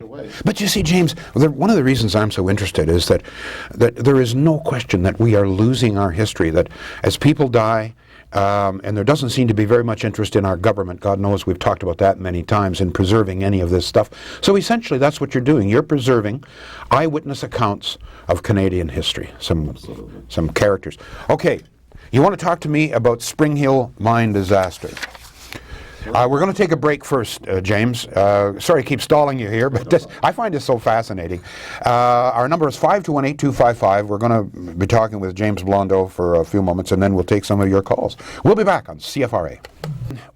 away. But you see, James, one of the reasons I'm so interested is that there is no question that we are losing our history, that as people die, and there doesn't seem to be very much interest in our government. God knows we've talked about that many times, in preserving any of this stuff. So essentially that's what you're doing. You're preserving eyewitness accounts of Canadian history, some characters. Okay, you want to talk to me about Springhill Mine Disaster. We're going to take a break first, James. Sorry to keep stalling you here, but I find this so fascinating. Our number is 521-8255. We're going to be talking with James Blondeau for a few moments, and then we'll take some of your calls. We'll be back on CFRA.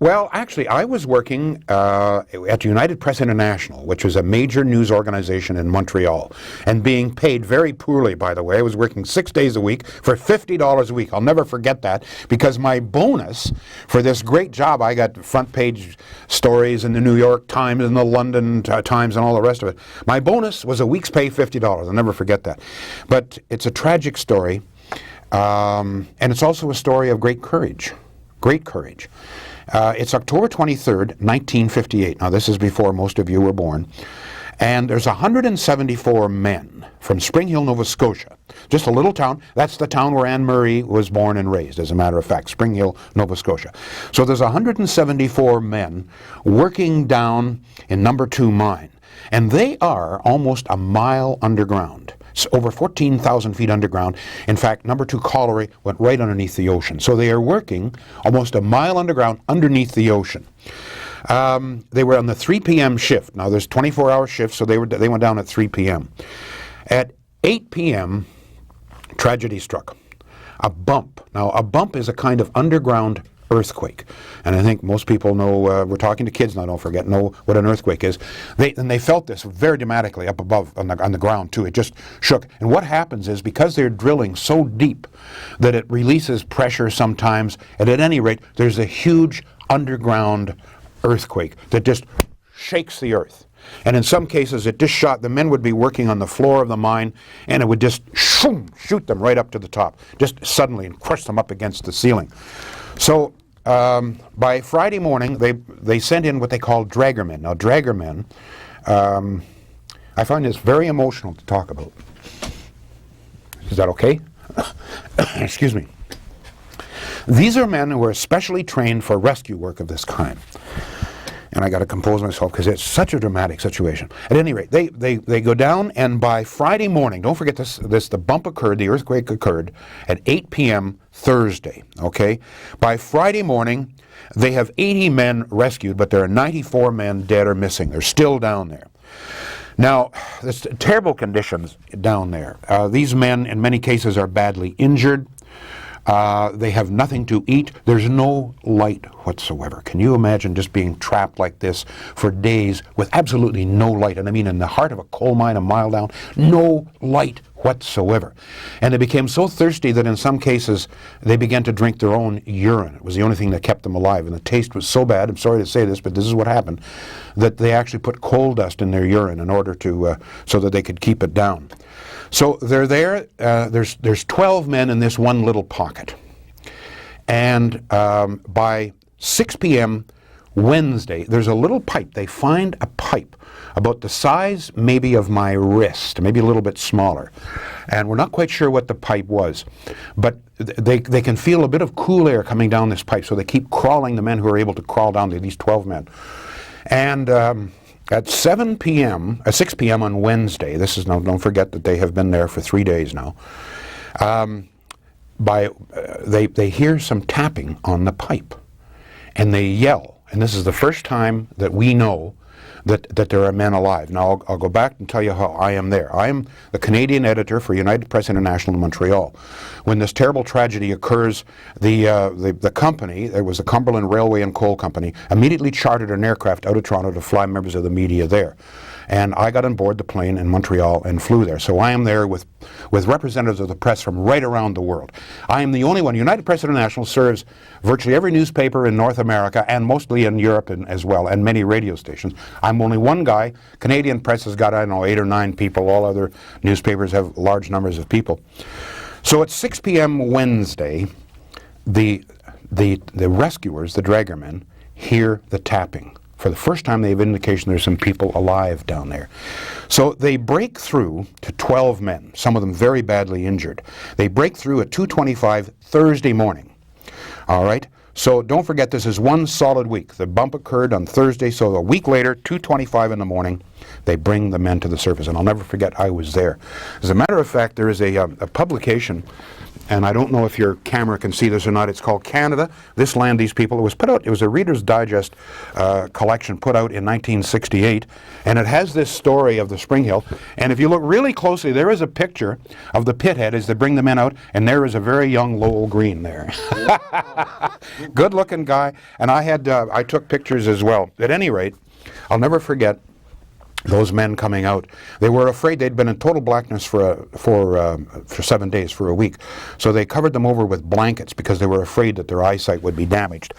Well, actually, I was working at United Press International, which was a major news organization in Montreal, and being paid very poorly, by the way. I was working 6 days a week for $50 a week. I'll never forget that, because my bonus for this great job, I got front page stories in the New York Times and the London Times and all the rest of it. My bonus was a week's pay, $50. I'll never forget that. But it's a tragic story, and it's also a story of great courage. Great courage. It's October 23rd, 1958. Now, this is before most of you were born. And there's 174 men from Springhill, Nova Scotia. Just a little town. That's the town where Anne Murray was born and raised, as a matter of fact, Springhill, Nova Scotia. So there's 174 men working down in number 2 mine. And they are almost a mile underground. It's over 14,000 feet underground. In fact, number 2 colliery went right underneath the ocean. So they are working almost a mile underground underneath the ocean. They were on the 3 p.m. shift. Now there's 24-hour shifts, so they went down at 3 p.m. At 8 p.m., tragedy struck. A bump. Now a bump is a kind of underground earthquake, and I think most people know. We're talking to kids now. Don't forget, know what an earthquake is. They felt this very dramatically up above on the ground too. It just shook. And what happens is, because they're drilling so deep that it releases pressure sometimes, and at any rate, there's a huge underground earthquake that just shakes the earth. And in some cases, it just shot. The men would be working on the floor of the mine, and it would just shoot them right up to the top, just suddenly, and crush them up against the ceiling. So by Friday morning, they sent in what they call draggermen. Now, draggermen, I find this very emotional to talk about. Is that okay? Excuse me. These are men who are especially trained for rescue work of this kind. And I got to compose myself because it's such a dramatic situation. At any rate, they go down, and by Friday morning, don't forget this, the bump occurred, the earthquake occurred at 8 p.m. Thursday, okay? By Friday morning, they have 80 men rescued, but there are 94 men dead or missing. They're still down there. Now, there's terrible conditions down there. These men, in many cases, are badly injured. They have nothing to eat. There's no light whatsoever. Can you imagine just being trapped like this for days with absolutely no light? And I mean in the heart of a coal mine a mile down, no light whatsoever. And they became so thirsty that in some cases they began to drink their own urine. It was the only thing that kept them alive. And the taste was so bad, I'm sorry to say this, but this is what happened, that they actually put coal dust in their urine in order to, so that they could keep it down. So they're there, there's 12 men in this one little pocket. And by 6 p.m. Wednesday, there's a little pipe. They find a pipe about the size maybe of my wrist, maybe a little bit smaller. And we're not quite sure what the pipe was. But they can feel a bit of cool air coming down this pipe, so they keep crawling, the men who are able to crawl down, these 12 men. And at 6 p.m. on Wednesday, this is now, don't forget that they have been there for 3 days now, they hear some tapping on the pipe, and they yell. And this is the first time that we know that there are men alive. Now, I'll go back and tell you how I am there. I am the Canadian editor for United Press International in Montreal. When this terrible tragedy occurs, the company, it was the Cumberland Railway and Coal Company, immediately chartered an aircraft out of Toronto to fly members of the media there. And I got on board the plane in Montreal and flew there. So I am there with representatives of the press from right around the world. I am the only one. United Press International serves virtually every newspaper in North America and mostly in Europe as well, and many radio stations. I'm only one guy. Canadian press has got, I don't know, 8 or 9 people. All other newspapers have large numbers of people. So at 6 p.m. Wednesday, the rescuers, the draggermen, hear the tapping for the first time they have indication there's some people alive down there. So they break through to 12 men, some of them very badly injured. They break through at 2:25 Thursday morning. All right? So don't forget, this is one solid week. The bump occurred on Thursday, so a week later, 2:25 in the morning, they bring the men to the surface. And I'll never forget, I was there. As a matter of fact, there is a publication, and I don't know if your camera can see this or not. It's called Canada, This Land, These People. It was put out, it was a Reader's Digest collection put out in 1968, and it has this story of the Springhill. And if you look really closely, there is a picture of the pit head as they bring the men out, and there is a very young Lowell Green there. Good-looking guy, and I took pictures as well. At any rate, I'll never forget those men coming out. They were afraid. They'd been in total blackness for 7 days, for a week. So they covered them over with blankets because they were afraid that their eyesight would be damaged.